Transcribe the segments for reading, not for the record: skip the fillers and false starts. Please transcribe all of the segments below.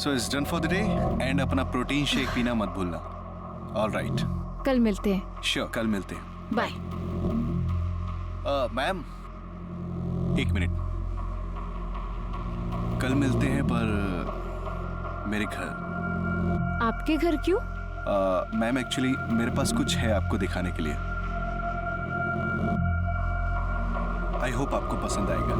So it's done for the day and अपना protein shake पीना मत भूलना. All right. कल मिलते हैं. Sure, कल मिलते हैं. बाय. मैम, एक मिनट. कल मिलते हैं पर मेरे घर. आपके घर क्यों? मैम एक्चुअली मेरे पास कुछ है आपको दिखाने के लिए. आई होप आपको पसंद आएगा.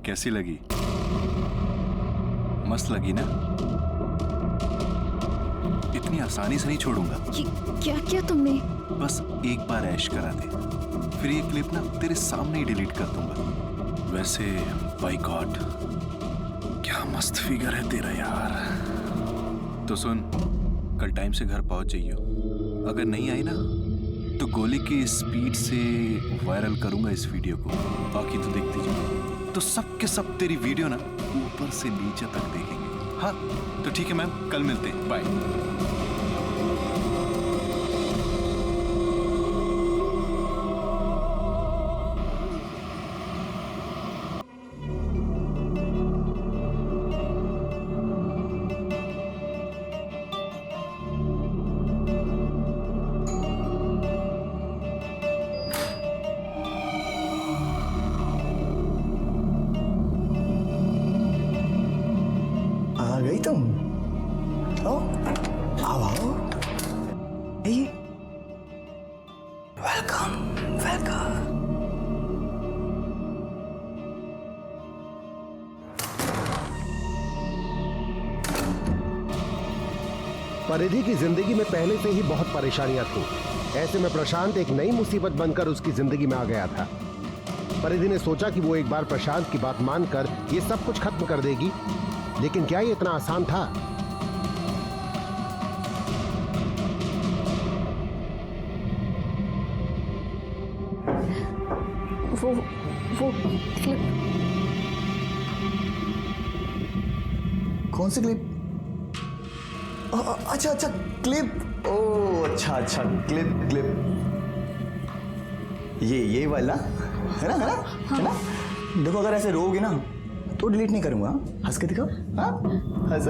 कैसी लगी? मस्त लगी ना? इतनी आसानी से नहीं छोड़ूंगा. ये क्या किया तुमने? बस एक बार ऐश करा दे, फिर ये क्लिप ना तेरे सामने ही डिलीट कर दूंगा. वैसे बाय गॉड क्या मस्त फिगर है तेरा यार. तो सुन, कल टाइम से घर पहुंच जाइयो. अगर नहीं आई ना तो गोली की स्पीड से वायरल करूंगा इस वीडियो को. बाकी तो देखती जाओ. तो सब के सब तेरी वीडियो ना ऊपर से नीचे तक देखेंगे. हाँ तो ठीक है मैम, कल मिलते हैं. बाय. गई तुम? आओ आओ आओ. Welcome welcome. परिधि की जिंदगी में पहले से ही बहुत परेशानियां थी. ऐसे में प्रशांत एक नई मुसीबत बनकर उसकी जिंदगी में आ गया था. परिधि ने सोचा कि वो एक बार प्रशांत की बात मानकर ये सब कुछ खत्म कर देगी, लेकिन क्या ये इतना आसान था? वो क्लिप. कौन सी क्लिप? अच्छा अच्छा क्लिप. ओ अच्छा अच्छा क्लिप. ये वाला है ना? है ना? देखो अगर ऐसे रोओगे ना तो डिलीट नहीं करूंगा. हंस के दिखाओ. हंस.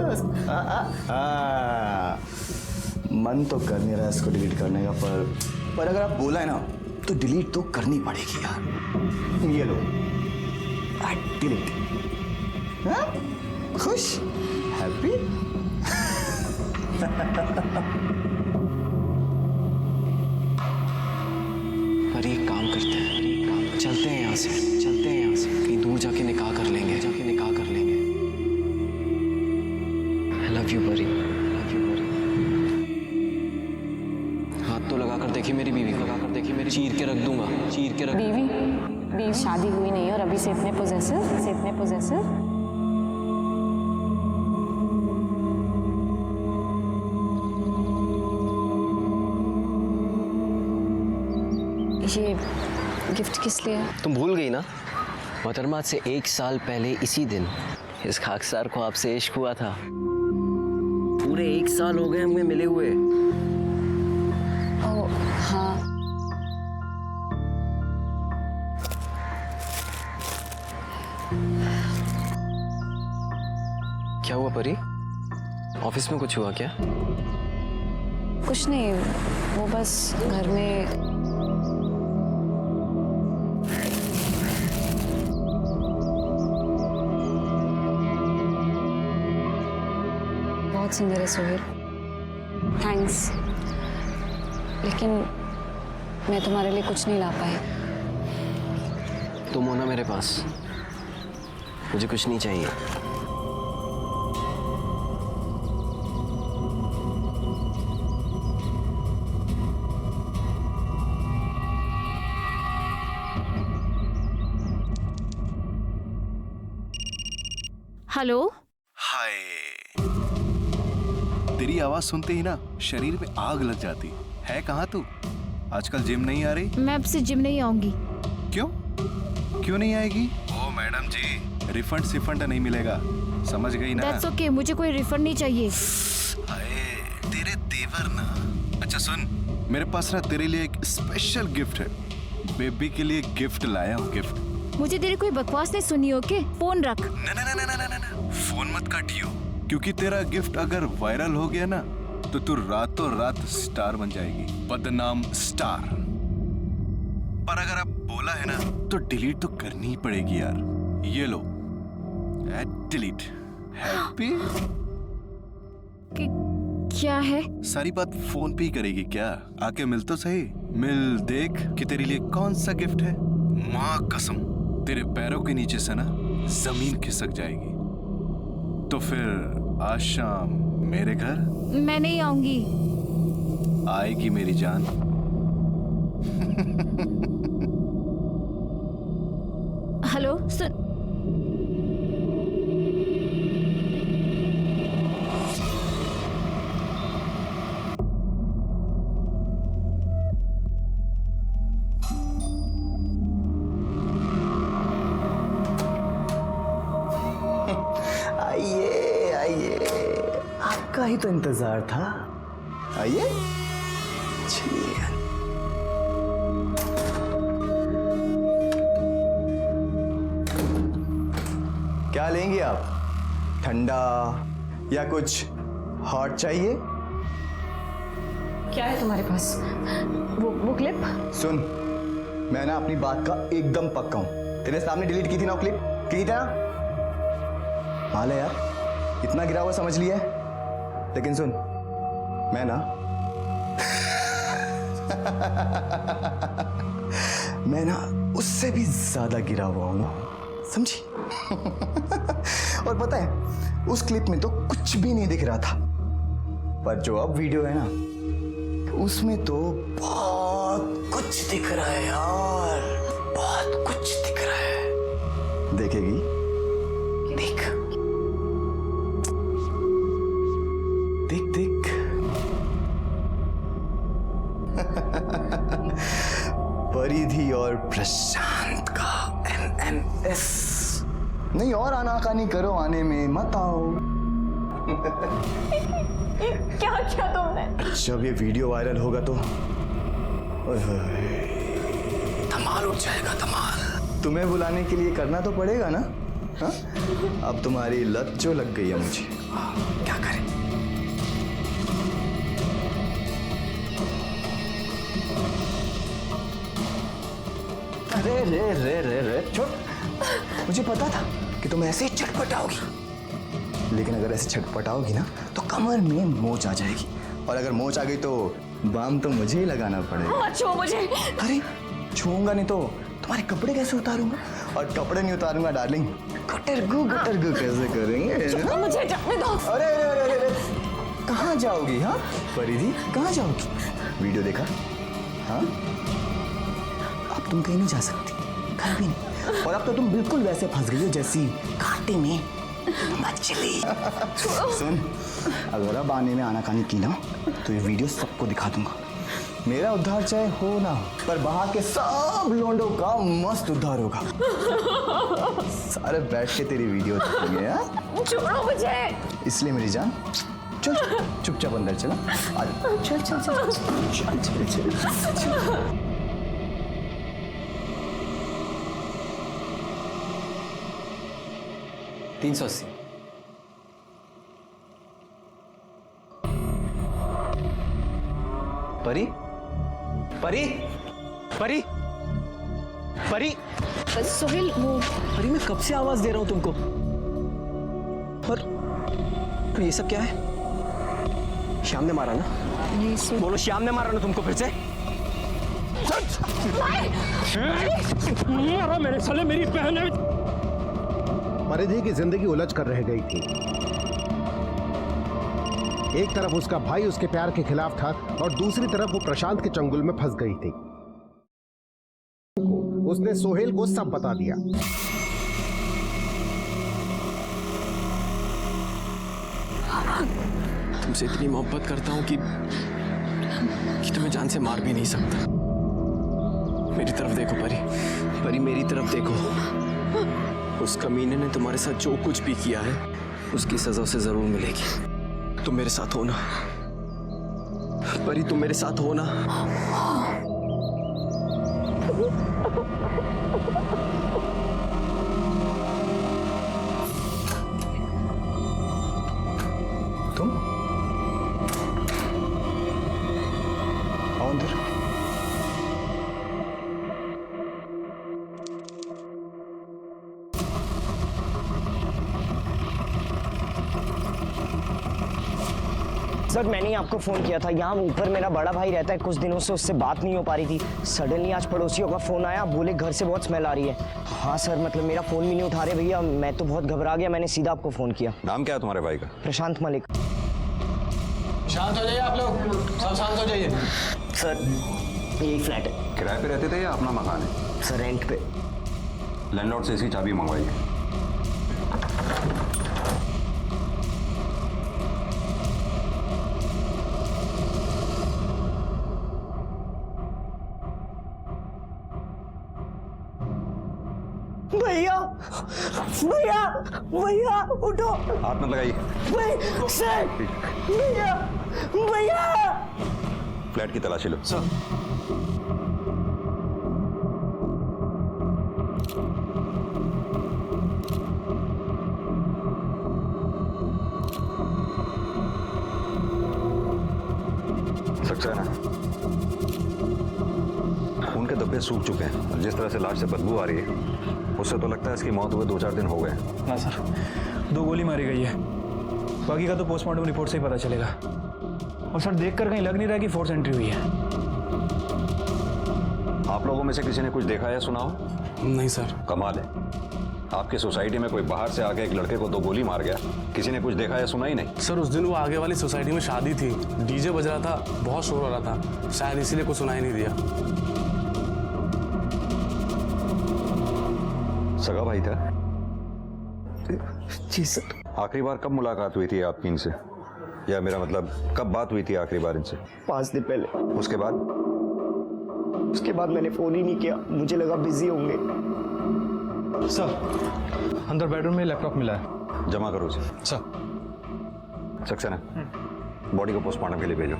मन तो कर नहीं रहा इसको डिलीट करने का, पर अगर आप बोला है ना तो डिलीट तो करनी पड़ेगी यार. ये लो डिलीट. खुश? हैप्पी? पर एक काम करते हैं, चलते हैं यहाँ से कहीं दूर जाके निकाह कर लेंगे. I love you परी. हाथ तो लगा कर देखिए मेरी बीवी को. चीर के रख दूंगा. बीवी शादी हुई नहीं और अभी से इतने पोजेसिव. ये गिफ्ट किस लिए? तुम भूल गई ना मोहतरमा, से 1 साल पहले इसी दिन इस खाकसार को आपसे इश्क हुआ था. पूरे 1 साल हो गए हमें मिले हुए. ओ हाँ. क्या हुआ परी? ऑफिस में कुछ हुआ क्या? कुछ नहीं, वो बस घर में बहुत सुंदर है सोहेल, थैंक्स। लेकिन मैं तुम्हारे लिए कुछ नहीं ला पाई। तुम हो ना मेरे पास, मुझे कुछ नहीं चाहिए। हेलो। हाय। तेरी आवाज सुनते ही ना शरीर में आग लग जाती है। कहाँ तू? आजकल जिम नहीं आ रही? मैं अब से जिम नहीं आऊंगी। क्यों? क्यों नहीं आएगी? ओ मैडम जी, रिफंड सिफंड नहीं मिलेगा, समझ गई ना? दैट्स ओके, मुझे कोई रिफंड नहीं चाहिए। हाय तेरे तेवर ना। अच्छा सुन, मेरे पास ना तेरे लिए एक स्पेशल गिफ्ट है। बेबी के लिए गिफ्ट लाया हूँ, गिफ्ट। मुझे तेरी कोई बकवास नहीं सुनी, ओके? फोन रख। ना ना ना ना ना ना ना, फोन मत काटियो, क्योंकि तेरा गिफ्ट अगर वायरल हो गया ना तो तू रातों रात स्टार बन जाएगी, बदनाम स्टार। पर अगर आप बोला है ना तो डिलीट तो करनी ही पड़ेगी यार। ये लो, डिलीट। हैप्पी? क्या है? सारी बात फोन पे ही करेगी क्या? आके मिल तो सही, मिल देख कि तेरे लिए कौन सा गिफ्ट है। माँ कसम, तेरे पैरों के नीचे से ना जमीन खिसक जाएगी। तो फिर आज शाम मेरे घर? मैं नहीं आऊंगी। आएगी मेरी जान। हेलो, सुन। आइए आइए, आपका ही तो इंतजार था। आइए, चलिए। क्या लेंगे आप? ठंडा या कुछ हॉट चाहिए? क्या है तुम्हारे पास? वो क्लिप? सुन, मैं ना अपनी बात का एकदम पक्का हूं। तेरे सामने डिलीट की थी ना वो क्लिप, की थी ना? माल है यार, इतना गिरा हुआ समझ लिया है। लेकिन सुन, मैं ना मैं ना उससे भी ज्यादा गिरा हुआ हूं, समझी? और पता है, उस क्लिप में तो कुछ भी नहीं दिख रहा था, पर जो अब वीडियो है ना, उसमें तो बहुत कुछ दिख रहा है यार, बहुत कुछ दिख रहा है। देखेगी? देख देख देख। परिधि और प्रशांत का MMS। नहीं और आनाकानी करो, आने में मत आओ। क्या क्या तुमने? जब ये वीडियो वायरल होगा तो ओए होए, धमाल उठ जाएगा, धमाल। तुम्हें बुलाने के लिए करना तो पड़ेगा ना? हा? अब तुम्हारी लत जो लग गई है मुझे, क्या करें? अरे रे रे रे रे छोड़, मुझे पता था कि तुम ऐसे ही छटपटाओगी। लेकिन अगर ऐसे छटपटाओगी ना तो कमर में मोच आ जाएगी, और अगर मोच आ गई तो बाम तो मुझे ही लगाना पड़ेगा। मत छू मुझे। अरे छूऊंगा नहीं तो तुम्हारे कपड़े कैसे उतारूंगा? और कपड़े नहीं उतारूंगा डार्लिंग, गटरगू कैसे करेंगे? मुझे जाने दो। अरे अरे अरे अरे, कहाँ जाओगी? हाँ परिधि, कहाँ जाओगी? वीडियो देखा? हाँ, अब तुम कहीं नहीं जा सकती, घर भी नहीं। और अब तो तुम बिल्कुल वैसे फंस गई हो जैसी कांटे में मछली। सुन, अगर अब आने में आनाकानी की ना तो ये वीडियो सबको दिखा दूंगा। मेरा उद्धार चाहे हो ना हो, पर बाहर के सब लोंडों का मस्त उद्धार होगा। सारे बैठ के तेरी वीडियो देखेंगे। हाँ, छोड़ो मुझे। इसलिए मेरी जान, चल चुपचाप अंदर चला। चल चल चल चल चल चल चल। 380। परी परी परी परी सोहेल, वो परी, मैं कब से आवाज दे रहा हूं तुमको। और ये सब क्या है? श्याम ने मारा ना? नहीं सुन। बोलो, श्याम ने मारा ना तुमको फिर से? मारा मेरे साले, मेरी बहन है। परिधि की जिंदगी उलझ कर रह गई थी। एक तरफ उसका भाई उसके प्यार के खिलाफ था और दूसरी तरफ वो प्रशांत के चंगुल में फंस गई थी। उसने सोहेल को सब बता दिया। तुमसे इतनी मोहब्बत करता हूं कि तुम्हें जान से मार भी नहीं सकता। मेरी तरफ देखो परी, मेरी तरफ देखो। उस कमीने ने तुम्हारे साथ जो कुछ भी किया है उसकी सजा उसे जरूर मिलेगी। तुम मेरे साथ हो ना परी, तुम मेरे साथ हो ना? तुम आओ अंदर। सर मैंने ही आपको फ़ोन किया था। यहाँ ऊपर मेरा बड़ा भाई रहता है, कुछ दिनों से उससे बात नहीं हो पा रही थी। सडनली आज पड़ोसियों का फ़ोन आया, बोले घर से बहुत स्मेल आ रही है। हाँ सर, मतलब मेरा फ़ोन भी नहीं उठा रहे भैया, मैं तो बहुत घबरा गया, मैंने सीधा आपको फ़ोन किया। नाम क्या है तुम्हारे भाई का? प्रशांत मलिक। शांत हो जाइए आप लोग, सब शांत हो जाइए। सर यही फ्लैट है। किराए पे रहते थे या अपना मकान है? सर रेंट पे। लैंडलॉर्ड से इसकी चाबी मंगवाइए। भैया भैया भैया उठो। हाथ मत लगाइए। सर भैया भैया। फ्लैट की तलाशी लो। सक्सेना, खून के धब्बे सूख चुके हैं और जिस तरह से लाश से बदबू आ रही है उससे तो लगता है इसकी मौत हुए 2-4 दिन हो गए। ना सर, 2 गोली मारी गई है, बाकी का तो पोस्टमार्टम रिपोर्ट से ही पता चलेगा। और सर देखकर कहीं लग नहीं रहा कि फोर्स एंट्री हुई है। आप लोगों में से किसी ने कुछ देखा या सुना हो? नहीं सर। कमाल है, आपकी सोसाइटी में कोई बाहर से आके एक लड़के को 2 गोली मार गया, किसी ने कुछ देखा या सुना ही नहीं? सर उस दिन वो आगे वाली सोसाइटी में शादी थी, डीजे बज रहा था, बहुत शोर हो रहा था, शायद इसीलिए कुछ सुनाई नहीं दिया। सगा भाई था? जी सर। आखिरी बार कब मुलाकात हुई थी आपकी इनसे, या मेरा मतलब कब बात हुई थी आखिरी बार इनसे? 5 दिन पहले। उसके बाद? उसके बाद मैंने फ़ोन ही नहीं किया, मुझे लगा बिजी होंगे। सर अंदर बेडरूम में लैपटॉप मिला है। जमा करो उसे। सर। सक्सेना, बॉडी को पोस्टमार्टम के लिए भेजो।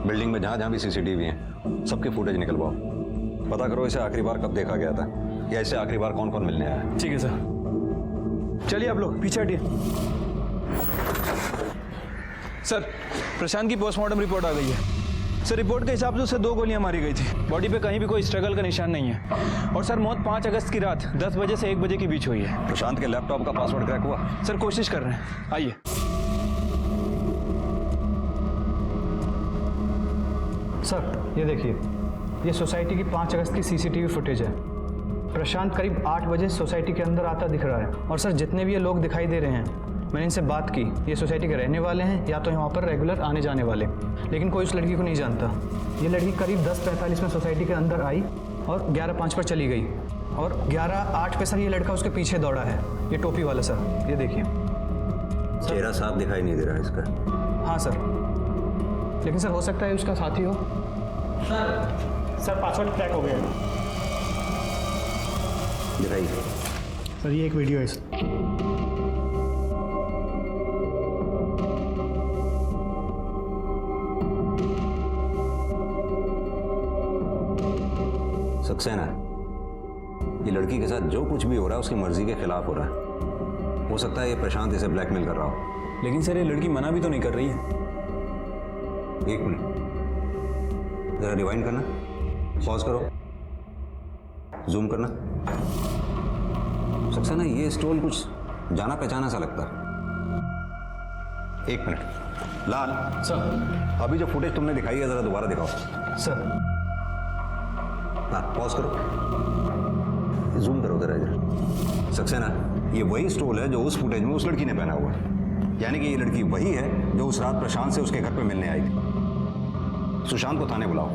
बिल्डिंग में जहाँ जहाँ भी सीसीटीवी हैं सबके फुटेज निकलवाओ। पता करो इसे आखिरी बार कब देखा गया था, या इसे आखिरी बार कौन कौन मिलने आया है। ठीक है सर। चलिए आप लोग पीछे हटिए। सर प्रशांत की पोस्टमार्टम रिपोर्ट आ गई है। सर रिपोर्ट के हिसाब से उसे 2 गोलियां मारी गई थी, बॉडी पे कहीं भी कोई स्ट्रगल का निशान नहीं है। और सर मौत 5 अगस्त की रात 10 बजे से 1 बजे के बीच हुई है। प्रशांत के लैपटॉप का पासवर्ड क्रैक हुआ? सर कोशिश कर रहे हैं, आइए। सर ये देखिए, ये सोसाइटी की 5 अगस्त की सीसीटीवी फुटेज है। प्रशांत करीब 8 बजे सोसाइटी के अंदर आता दिख रहा है। और सर जितने भी ये लोग दिखाई दे रहे हैं, मैंने इनसे बात की, ये सोसाइटी के रहने वाले हैं या तो यहाँ पर रेगुलर आने जाने वाले, लेकिन कोई उस लड़की को नहीं जानता। ये लड़की करीब 10:45 में सोसाइटी के अंदर आई और 11:05 पर चली गई, और 11:08 पे सर ये लड़का उसके पीछे दौड़ा है, ये टोपी वाला। सर ये देखिए। चेहरा साफ दिखाई नहीं दे रहा है इसका। हाँ सर, लेकिन सर हो सकता है उसका साथी हो। सर पासवर्ड क्रैक हो गया है। दिखाइए। सर ये एक वीडियो है सर। सक्सेना, ये लड़की के साथ जो कुछ भी हो रहा है उसकी मर्जी के खिलाफ हो रहा है। हो सकता है ये प्रशांत इसे ब्लैकमेल कर रहा हो। लेकिन सर ये लड़की मना भी तो नहीं कर रही है। 1 मिनट, जरा रिवाइंड करना, पॉज करो, जूम करना। सक्सेना, ये स्टोल कुछ जाना पहचाना सा लगता है। 1 मिनट। लाल सर। अभी जो फुटेज तुमने दिखाई है जरा दोबारा दिखाओ। सर। हाँ पॉज करो, जूम करो जरा इधर। सक्सेना, ये वही स्टोल है जो उस फुटेज में उस लड़की ने पहना हुआ है, यानी कि ये लड़की वही है जो उस रात प्रशांत से उसके घर पे मिलने आई थी। सुशांत को थाने बुलाओ,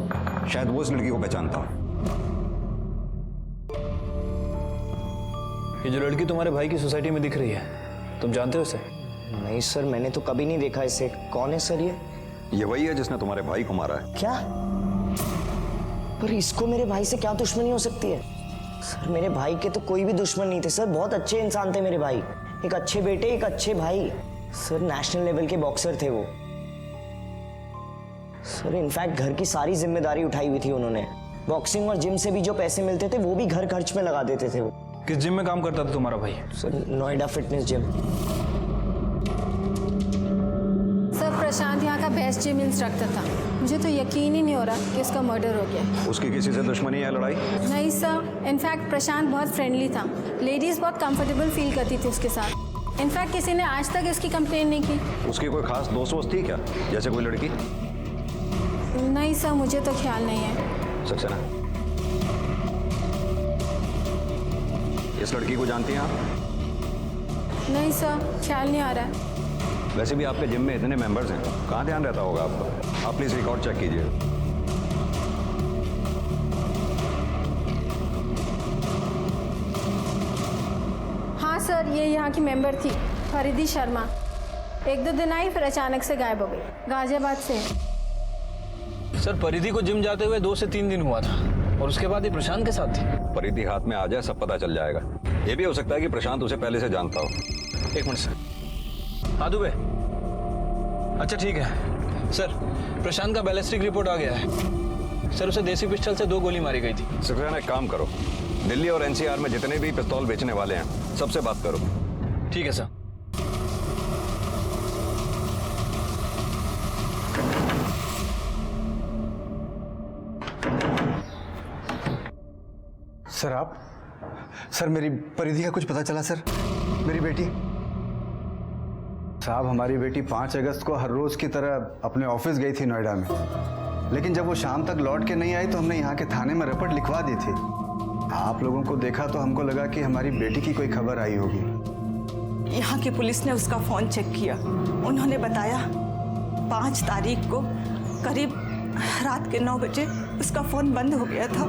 शायद वो इस लड़की को पहचानता हो। ये जो लड़की तुम्हारे भाई की सोसाइटी में दिख रही है, तुम जानते हो इसे? नहीं सर, मैंने तो कभी नहीं देखा इसे। कौन है सर ये वही है जिसने तुम्हारे भाई को मारा है। क्या? पर इसको मेरे भाई से क्या दुश्मनी हो सकती है? सर मेरे भाई के तो कोई भी दुश्मन नहीं थे सर, बहुत अच्छे इंसान थे मेरे भाई, एक अच्छे बेटे एक अच्छे भाई। सर नेशनल लेवल के बॉक्सर थे वो सर, इनफैक्ट घर की सारी जिम्मेदारी उठाई हुई थी उन्होंने। बॉक्सिंग और जिम से भी जो पैसे मिलते थे वो भी घर खर्च में लगा देते थे वो। किस जिम में काम करता था तुम्हारा भाई? Sir Noida fitness gym. Sir Prashant यहाँ का बेस्ट जिम इंस्ट्रक्टर था। मुझे तो यकीन ही नहीं हो रहा कि उसका मर्डर हो गया। उसकी किसी से दुश्मनी है, लड़ाई? नहीं सर, इनफैक्ट प्रशांत बहुत फ्रेंडली था, लेडीज बहुत कंफर्टेबल फील करती थी उसके साथ। इनफैक्ट किसी ने आज तक इसकी कंप्लेन नहीं की। उसकी कोई खास दोस्त वोस्त थी क्या, जैसे कोई लड़की? नहीं सर, मुझे तो ख्याल नहीं है। सक्सेना, इस लड़की को जानती हैं आप? नहीं सर, ख्याल नहीं आ रहा है। वैसे भी आपके जिम में इतने मेंबर्स हैं, कहाँ ध्यान रहता होगा आपका? आप प्लीज रिकॉर्ड चेक कीजिए। हाँ सर, ये यहाँ की मेंबर थी, फरीदी शर्मा। 1-2 दिन आई, फिर अचानक से गायब हो गई। गाजियाबाद से। सर परिधि को जिम जाते हुए 2 से 3 दिन हुआ था, और उसके बाद ये प्रशांत के साथ थी। परिधि हाथ में आ जाए सब पता चल जाएगा। ये भी हो सकता है कि प्रशांत उसे पहले से जानता हो। 1 मिनट सर। हाँ दुबे, अच्छा ठीक है सर। प्रशांत का बैलिस्टिक रिपोर्ट आ गया है सर। उसे देसी पिस्टल से 2 गोली मारी गई थी। सक्सेना, एक काम करो, दिल्ली और एनसीआर में जितने भी पिस्तौल बेचने वाले हैं सबसे बात करो। ठीक है सर। सर आप, सर मेरी परिधि का कुछ पता चला सर? मेरी बेटी साहब, हमारी बेटी 5 अगस्त को हर रोज की तरह अपने ऑफिस गई थी नोएडा में, लेकिन जब वो शाम तक लौट के नहीं आई तो हमने यहाँ के थाने में रिपोर्ट लिखवा दी थी। आप लोगों को देखा तो हमको लगा कि हमारी बेटी की कोई खबर आई होगी। यहाँ की पुलिस ने उसका फोन चेक किया। उन्होंने बताया 5 तारीख को करीब रात के 9 बजे उसका फोन बंद हो गया था।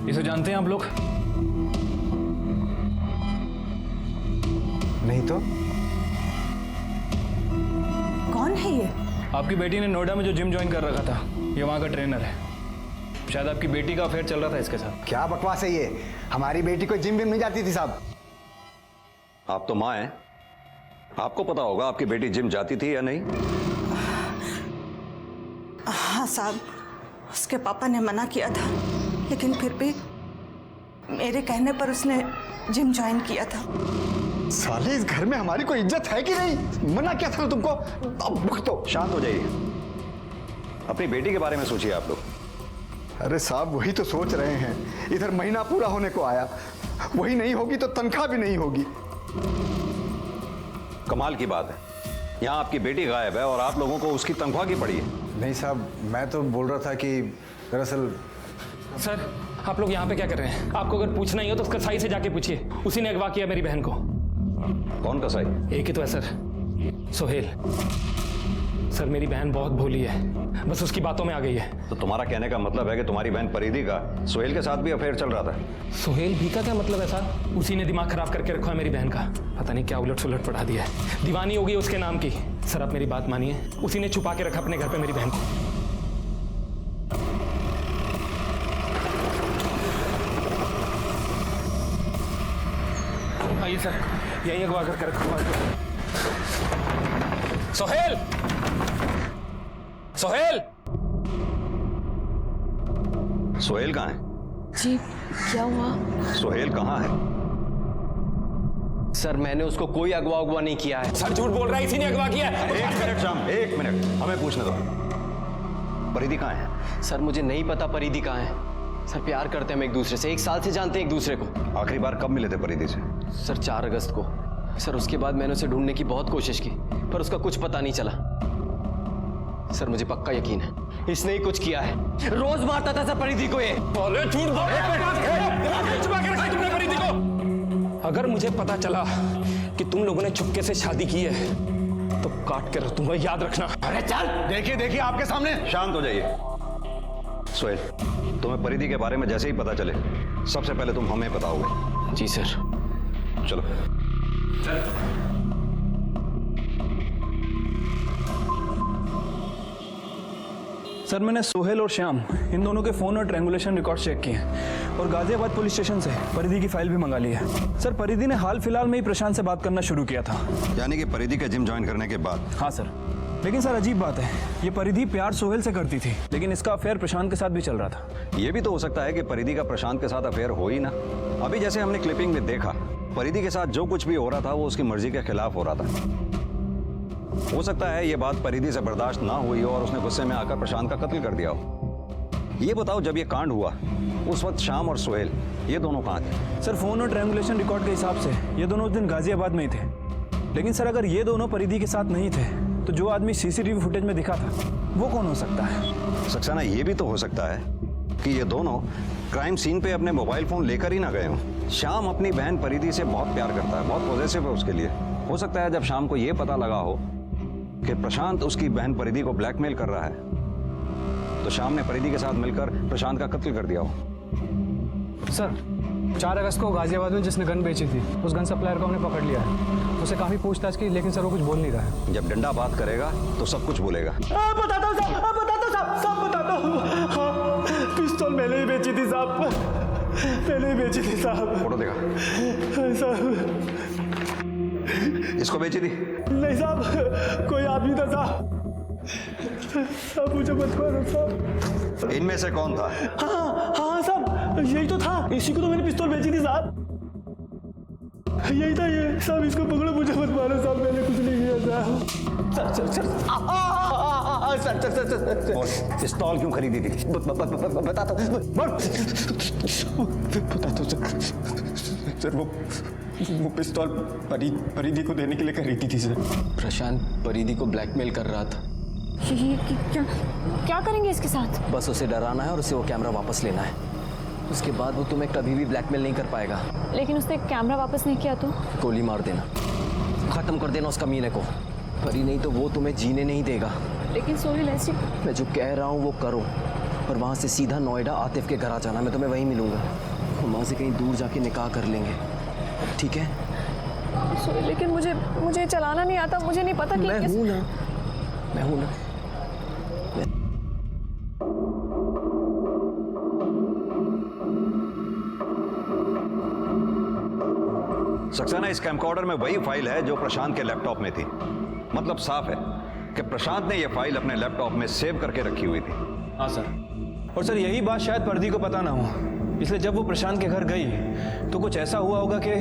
इसे जानते हैं आप लोग? नहीं तो? कौन है ये? आपकी बेटी ने नोएडा में जो जिम ज्वाइन कर रखा था, ये वहाँ का ट्रेनर है। शायद आपकी बेटी का अफेयर चल रहा था इसके साथ। क्या बकवास है ये? हमारी बेटी कोई जिम नहीं जाती थी साहब। आप तो माँ हैं, आपको पता होगा आपकी बेटी जिम जाती थी या नहीं? हाँ साहब, उसके पापा ने मना किया था, लेकिन फिर भी मेरे कहने पर उसने जिम ज्वाइन किया था। साले, इस घर में हमारी कोई इज्जत है कि नहीं? मना किया था ना तुमको। अब भुगतो। शांत हो जाइए, अपनी बेटी के बारे में सोचिए आप लोग। अरे साहब, वही तो सोच रहे हैं। इधर महीना पूरा होने को आया, वही नहीं होगी तो तनख्वाह भी नहीं होगी। कमाल की बात है, यहाँ आपकी बेटी गायब है और आप लोगों को उसकी तनख्वाह की पड़ी है। नहीं साहब, मैं तो बोल रहा था कि दरअसल। सर आप लोग यहाँ पे क्या कर रहे हैं? आपको अगर पूछना ही हो तो उसका साई से जाके पूछिए, उसी ने अगवा किया मेरी बहन को। कौन कसाई? एक ही तो है सर, सोहेल। सर मेरी बहन बहुत भोली है, बस उसकी बातों में आ गई है। तो तुम्हारा कहने का मतलब है कि तुम्हारी बहन परिधि का सोहेल के साथ भी अफेयर चल रहा था? सोहेल भी का क्या मतलब है सर? उसी ने दिमाग खराब करके रखा है मेरी बहन का, पता नहीं क्या उलट सुलट पढ़ा दिया है। दीवानी हो गई उसके नाम की। सर आप मेरी बात मानिए, उसी ने छुपा के रखा अपने घर पे मेरी बहन को। आइए सर, यही अगवा करके रखा। सोहेल, सोहेल, सोहेल कहाँ है? जी क्या हुआ? सोहेल कहाँ है? सर मैंने उसको कोई अगवा नहीं किया है। सर झूठ बोल रहा है, इसी ने अगवा किया है। एक मिनट श्याम, 1 मिनट, हमें पूछने दो। परिधि कहाँ है? सर मुझे नहीं पता परिधि कहाँ है। सर प्यार करते हैं हम एक दूसरे से, 1 साल से जानते हैं एक दूसरे को। आखिरी बार कब मिले थे परिधि से? सर 4 अगस्त को। सर उसके बाद मैंने उसे ढूंढने की बहुत कोशिश की पर उसका कुछ पता नहीं चला। सर मुझे पक्का यकीन है इसने ही कुछ किया है। रोज मारता था सर परिधि को ये। झूठ तुमने परिधि को। अगर मुझे पता चला कि तुम लोगों ने चुपके से शादी की है तो काट कर तुम्हें याद रखना। अरे चल देखिए आपके सामने। शांत हो जाइए। सोहेल, तुम्हें परिधि के बारे में जैसे ही पता चले सबसे पहले तुम हमें बताओगे। जी सर। चलो सर मैंने सोहेल और श्याम इन दोनों के फ़ोन और ट्रैंगुलेशन रिकॉर्ड चेक किए हैं और गाजियाबाद पुलिस स्टेशन से परिधि की फाइल भी मंगा ली है। सर परिधि ने हाल फिलहाल में ही प्रशांत से बात करना शुरू किया था। यानी कि परिधि के जिम ज्वाइन करने के बाद? हाँ सर, लेकिन सर अजीब बात है, ये परिधि प्यार सोहेल से करती थी लेकिन इसका अफेयर प्रशांत के साथ भी चल रहा था। ये भी तो हो सकता है कि परिधि का प्रशांत के साथ अफेयर हो ही ना। अभी जैसे हमने क्लिपिंग में देखा, परिधि के साथ जो कुछ भी हो रहा था वो उसकी मर्जी के खिलाफ हो रहा था। हो सकता है ये बात परिधि से बर्दाश्त ना हुई हो और उसने गुस्से में आकर प्रशांत का कत्ल कर दिया हो। ये बताओ, जब ये कांड हुआ उस वक्त श्याम और सोहेल ये दोनों कहाँ थे? सर फोन और ट्रैंगुलेशन रिकॉर्ड के हिसाब से ये दोनों उस दिन गाजियाबाद में ही थे। लेकिन सर अगर ये दोनों परिधि के साथ नहीं थे तो जो आदमी सीसीटीवी फुटेज में दिखा था वो कौन हो सकता है? सक्सेना, ये भी तो हो सकता है कि ये दोनों क्राइम सीन पे अपने मोबाइल फोन लेकर ही ना गए हों। श्याम अपनी बहन परिधि से बहुत प्यार करता है, बहुत पॉजिटिव है उसके लिए। हो सकता है जब शाम को ये पता लगा हो कि प्रशांत उसकी बहन परिधि को ब्लैकमेल कर रहा है तो शाम ने परिधि के साथ मिलकर प्रशांत का कत्ल कर दिया हो। सर 4 अगस्त को गाजियाबाद में जिसने गन बेची थी उस गन सप्लायर को हमने पकड़ लिया है। उसे काफी पूछताछ की लेकिन सर वो कुछ बोल नहीं रहा है। जब डंडा बात करेगा तो सब कुछ बोलेगा। बताता हूँ साहब, सब बताता हूँ। हाँ, पिस्तौल मैंने ही बेची थी साहब, मैंने ही बेची थी साहब। फोटो देखा साहब? इसको बेची थी? नहीं साहब, कोई आदमी था साहब। साहब मुझे मत मारो साहब। इनमें से कौन था? हाँ साहब, यही तो था, इसी को तो मैंने पिस्तौल बेची थी साहब। यही था ये साहब, इसको पकड़ो, मुझे मत मारो साहब, मैंने कुछ नहीं किया सर। पिस्तौल क्यों खरीदी थी? बताता सर, वो पिस्तौल परिधि को देने के लिए खरीदी थी सर। प्रशांत परिधि को ब्लैकमेल कर रहा था। ये क्या करेंगे इसके साथ? बस उसे डराना है और उसे वो कैमरा वापस लेना है। उसके बाद वो तुम्हें कभी भी ब्लैकमेल नहीं कर पाएगा। लेकिन उसने कैमरा वापस नहीं किया तो? गोली मार देना, खत्म कर देना उस कमीने को। परी नहीं तो वो तुम्हें जीने नहीं देगा। लेकिन सोहेल ऐसी, मैं जो कह रहा हूँ वो करो, पर वहाँ से सीधा नोएडा आतिफ के घर आ जाना। मैं तुम्हें वहीं मिलूंगा। हम वहाँ से कहीं दूर जाके निकाह कर लेंगे, ठीक है? सोहेल लेकिन मुझे चलाना नहीं आता, मुझे नहीं पता कि मैं हूँ ना। सक्सेना, इस कैमकॉर्डर में वही फाइल है जो प्रशांत के लैपटॉप में थी। मतलब साफ है कि प्रशांत ने यह फाइल अपने लैपटॉप में सेव करके रखी हुई थी। हाँ सर, और सर यही बात शायद परिधि को पता ना हो, इसलिए जब वो प्रशांत के घर गई तो कुछ ऐसा हुआ होगा कि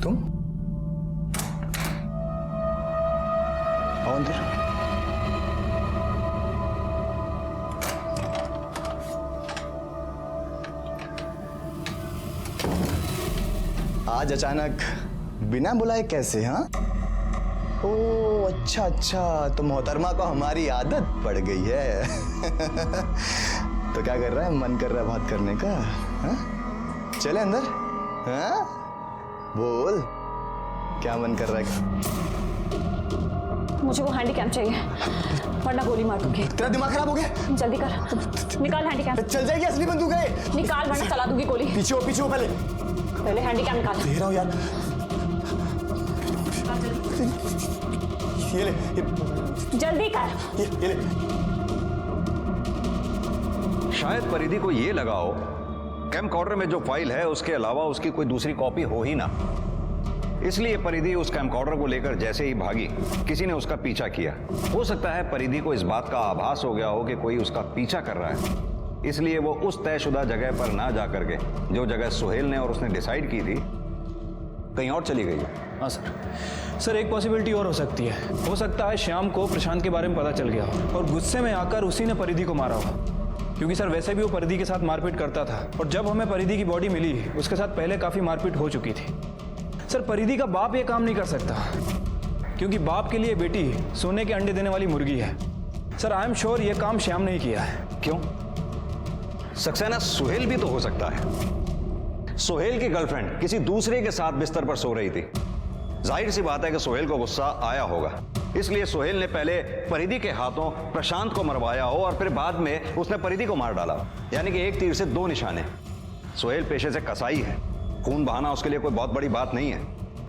तुम आओ अंदर। आज अचानक बिना बुलाए कैसे? हाँ, ओ अच्छा, तो मोहतरमा को हमारी आदत पड़ गई है। तो क्या कर रहा है? मन कर रहा है बात करने का? हाँ? चले अंदर। हाँ? बोल, क्या मन कर रहा है? मुझे वो हैंडीकैम चाहिए वरना गोली मार दूंगी। तेरा दिमाग खराब हो गया? जल्दी कर, निकाल हैंडीकैम। चल जाएगी असली बंदूक है। निकाल वरना चला दूंगी गोली। पीछे हो पहले हैंडीकैम निकाल। दे रहा हूँ यार। ये ले, जल्दी कर। ये ले। शायद परिधि को ये लगा हो कैमकॉर्डर में जो फाइल है उसके अलावा उसकी कोई दूसरी कॉपी हो ही ना, इसलिए परिधि उस कैमकॉर्डर को लेकर जैसे ही भागी किसी ने उसका पीछा किया। हो सकता है परिधि को इस बात का आभास हो गया हो कि कोई उसका पीछा कर रहा है, इसलिए वो उस तयशुदा जगह पर ना जा करके जो जगह सोहेल ने और उसने डिसाइड की थी कहीं और चली गई। हाँ सर, एक पॉसिबिलिटी और हो सकती है। हो सकता है श्याम को प्रशांत के बारे में पता चल गया हो और गुस्से में आकर उसी ने परिधि को मारा हो। क्योंकि सर वैसे भी वो परिधि के साथ मारपीट करता था और जब हमें परिधि की बॉडी मिली उसके साथ पहले काफ़ी मारपीट हो चुकी थी। सर परिधि का बाप ये काम नहीं कर सकता क्योंकि बाप के लिए बेटी सोने के अंडे देने वाली मुर्गी है। सर आई एम श्योर ये काम श्याम ने ही किया है। क्यों? सक्सेना, सुहेल भी तो हो सकता है। सुहेल की गर्लफ्रेंड किसी दूसरे के साथ बिस्तर पर सो रही थी। जाहिर सी बात है कि सुहेल को गुस्सा आया होगा, इसलिए सुहेल ने पहले परिधि के हाथों प्रशांत को मरवाया हो और फिर बाद में उसने परिधि को मार डाला। यानी कि एक तीर से दो निशाने। सुहेल पेशे से कसाई है, खून बहाना उसके लिए कोई बहुत बड़ी बात नहीं है।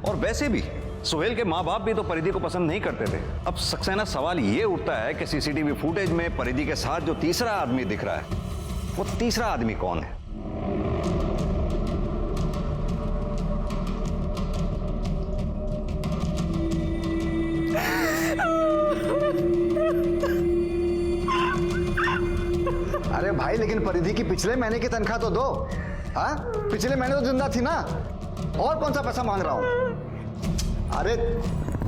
और वैसे भी सुहेल के माँ बाप भी तो परिधि को पसंद नहीं करते थे। अब सक्सेना, सवाल ये उठता है कि सीसीटीवी फुटेज में परिधि के साथ जो तीसरा आदमी दिख रहा है, वो तीसरा आदमी कौन है? अरे भाई, लेकिन परिधि की पिछले महीने की तनख्वाह तो दो। हाँ, पिछले महीने तो जिंदा थी ना, और कौन सा पैसा मांग रहा हूं? अरे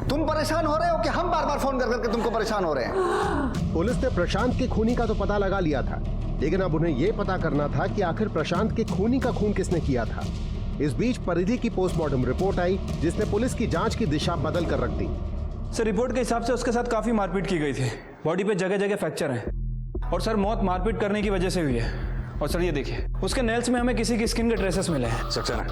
तुम परेशान हो रहे हो कि हम बार बार फोन कर करके तुमको परेशान हो रहे हैं? पुलिस ने प्रशांत के खूनी का तो पता लगा लिया था, लेकिन अब उन्हें यह पता करना था कि आखिर प्रशांत के खूनी का खून किसने किया था। इस बीच परिधि की पोस्टमार्टम रिपोर्ट आई, जिसने पुलिस की जांच की दिशा बदल कर रख दी। सर रिपोर्ट के हिसाब से उसके साथ काफी मारपीट की गई थी। बॉडी पे जगह जगह फ्रैक्चर है और सर मौत मारपीट करने की वजह से हुई है। और सर ये देखिए, उसके नेल्स में हमें किसी की स्किन के ट्रेसेस मिले हैं। सक्सेना,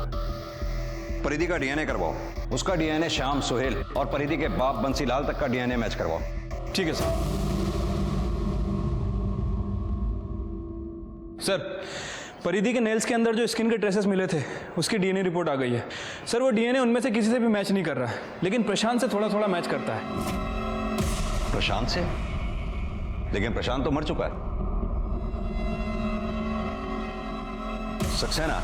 परिधि का डीएनए करवाओ। उसका डीएनए श्याम, सुहेल और परिधि के बाप बंसीलाल तक का डीएनए मैच करवाओ। ठीक है सर। सर परिधि के नेल्स के अंदर जो स्किन के ट्रेसेस मिले थे उसकी डीएनए रिपोर्ट आ गई है। सर वो डीएनए उनमें से किसी से भी मैच नहीं कर रहा है, लेकिन प्रशांत से थोड़ा थोड़ा मैच करता है। प्रशांत से? लेकिन प्रशांत तो मर चुका है। सक्सेना,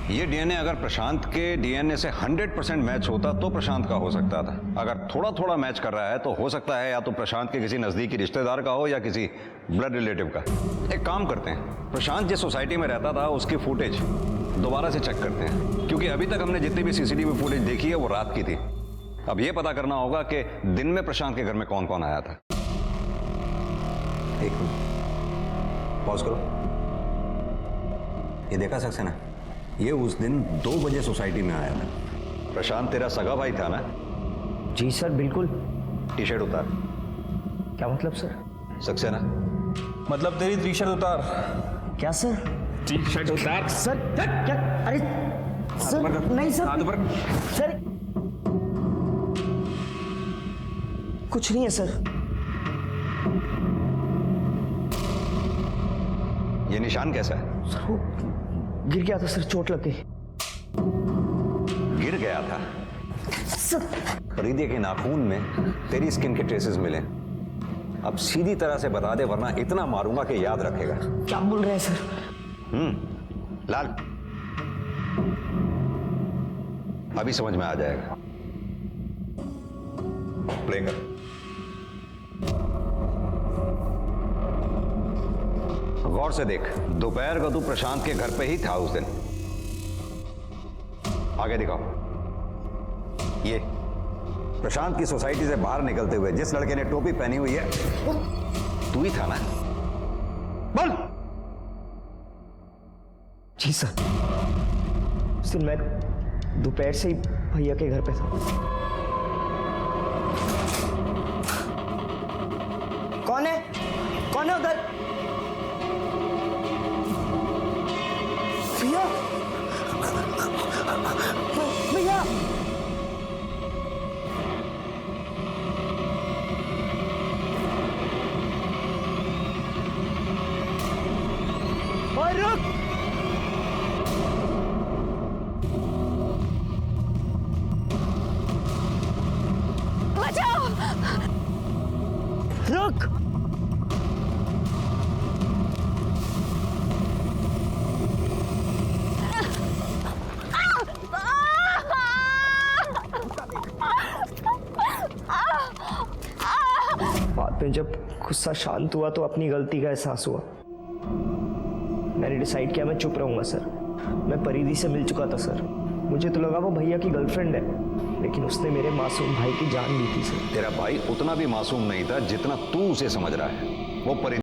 ये डीएनए अगर प्रशांत के डीएनए से 100% मैच होता तो प्रशांत का हो सकता था। अगर थोड़ा थोड़ा मैच कर रहा है तो हो सकता है या तो प्रशांत के किसी नजदीकी रिश्तेदार का हो या किसी ब्लड रिलेटिव का। एक काम करते हैं, प्रशांत जिस सोसाइटी में रहता था उसकी फुटेज दोबारा से चेक करते हैं, क्योंकि अभी तक हमने जितनी भी सीसीटीवी फुटेज देखी है वो रात की थी। अब ये पता करना होगा कि दिन में प्रशांत के घर में कौन कौन आया था। एक मिनट पॉज करो। ये देखा सक्सेना, ये उस दिन 2 बजे सोसाइटी में आया था। प्रशांत तेरा सगा भाई था ना? जी सर, बिल्कुल। टी शर्ट उतार। क्या मतलब सर? सक्सेना, मतलब तेरी टी शर्ट उतार। क्या सर? टी शर्ट उतार। सर क्या? अरे सर नहीं सर, सर कुछ नहीं है सर। ये निशान कैसा है? सर वो गिर गया था सर, चोट लग गई। गिर गया था? सर परिधि के नाखून में तेरी स्किन के ट्रेसेस मिले। अब सीधी तरह से बता दे, वरना इतना मारूंगा कि याद रखेगा। क्या बोल रहे हैं सर? लाल, अभी समझ में आ जाएगा। प्ले कर। गौर से देख, दोपहर को तू प्रशांत के घर पे ही था उस दिन। आगे दिखाओ। ये प्रशांत की सोसाइटी से बाहर निकलते हुए जिस लड़के ने टोपी पहनी हुई है तू ही था ना? बोल। जी सर, उस दिन मैं दोपहर से ही भैया के घर पे था। कौन है? कौन है उधर? भैया, भैया। और रुक। बचाओ। रुक। बाद में जब गुस्सा शांत हुआ तो अपनी गलती का एहसास हुआ। मैंने डिसाइड किया मैं चुप रहूंगा सर। मैं परिधि से मिल चुका था सर। मुझे तो लगा वो भैया की गर्लफ्रेंड है, लेकिन उसने मेरे मासूम भाई की जान ली थी सर। तेरा भाई उतना भी मासूम नहीं था जितना तू उसे समझ रहा है। वो परिधि